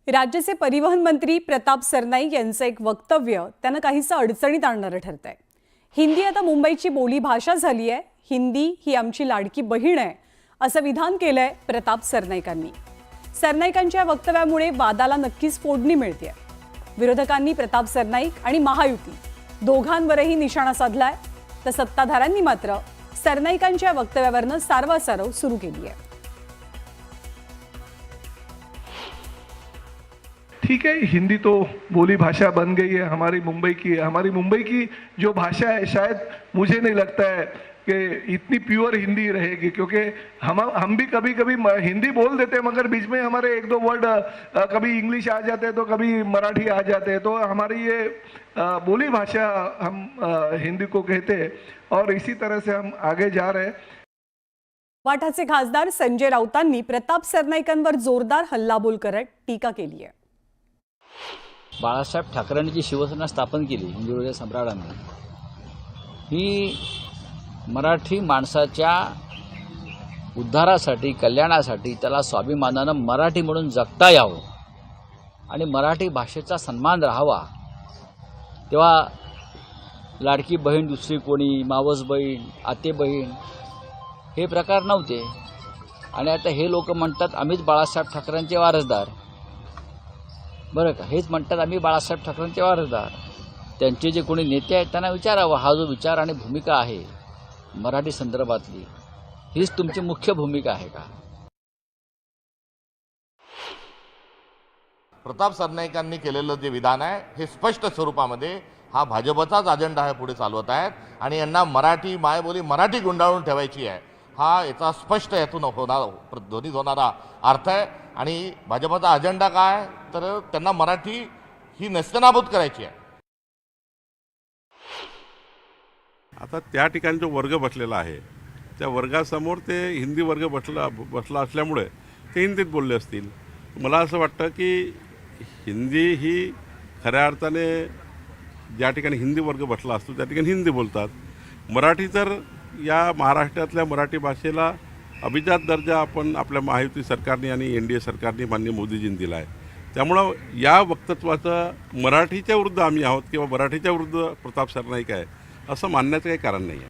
राज्याचे परिवहन मंत्री प्रताप सरनाईक यांचं एक वक्तव्य त्यांना काहीसं अडचणीत आणणारं ठरतंय। हिंदी आता मुंबईची बोली भाषा झाली आहे, हिंदी ही आमची लाडकी बहीण आहे असं विधान केलंय प्रताप सरनाईकांनी। सरनाईकांच्या वक्तव्यामुळे वादाला नक्कीच फोडणी मिळते। विरोधकांनी प्रताप सरनाईक आणि महायुती दोघांवरही निशाणा साधलाय, तर सत्ताधाऱ्यांनी मात्र सरनाईकांच्या वक्तव्यावरनं सारवासारव सुरू केली आहे। ठीक है, हिंदी तो बोली भाषा बन गई है, हमारी मुंबई की जो भाषा है, शायद मुझे नहीं लगता है कि इतनी प्योर हिंदी रहेगी, क्योंकि हम भी कभी कभी हिंदी बोल देते हैं, मगर बीच में हमारे एक दो वर्ड कभी इंग्लिश आ जाते हैं तो कभी मराठी आ जाते हैं। तो हमारी ये बोली भाषा हम हिंदी को कहते हैं और इसी तरह से हम आगे जा रहे हैं। वाठाचे खासदार संजय राऊतांनी प्रताप सरनाईकांवर जोरदार हल्लाबोल करत टीका केली आहे। बाळासाहेब ठाकरेंनी जी शिवसेना स्थापन केली हिंदुराजा सम्राटांनी, ही मराठी माणसाच्या उद्धारासाठी, कल्याणासाठी, त्याला स्वाभिमानानं मराठी म्हणून जगता यावं आणि मराठी भाषेचा सन्मान राहावा, तेव्हा लाडकी बहीण दुसरी कोणी, मावस बहीण, आते बहीण हे प्रकार नव्हते। आणि आता हे लोक म्हणतात आम्हीच बाळासाहेब ठाकरेंचे वारसदार, बरं का, हेच म्हणतात आम्ही बाळासाहेब ठाकरेंचे वारसदार। त्यांचे जे कोणी नेते आहेत त्यांना विचारावं, हा जो विचार आणि भूमिका आहे मराठी संदर्भातली, हीच तुमची मुख्य भूमिका आहे का? प्रताप सरनाईकांनी केलेलं जे विधान आहे हे स्पष्ट स्वरूपामध्ये हा भाजपचाच अजेंडा आहे पुढे चालवत आहेत आणि यांना मराठी मायबोली मराठी गुंडाळून ठेवायची आहे, हा याचा स्पष्ट यातून ध्वनित होणारा अर्थ आहे। आणि भाजपचा अजेंडा काय, तर त्यांना मराठी ही नेस्तनाबूत करायची आहे। आता त्या ठिकाणी जो वर्ग बसलेला आहे त्या वर्गासमोर ते हिंदी वर्ग बसला असल्यामुळे ते हिंदीत बोलले असतील। मला असं वाटतं की हिंदी ही खऱ्या अर्थाने ज्या ठिकाणी हिंदी वर्ग बसला असतो त्या ठिकाणी हिंदी बोलतात। मराठी तर या महाराष्ट्रातल्या मराठी भाषेला अभिजात दर्जा आपण आपल्या महायुती सरकारने आणि NDA सरकारने माननीय मोदीजींनी दिला आहे। त्यामुळं या वक्तव्याचा मराठीच्या विरुद्ध आम्ही आहोत किंवा मराठीच्या विरुद्ध प्रताप सरनाईक आहे असं मानण्याचं काही कारण नाही आहे।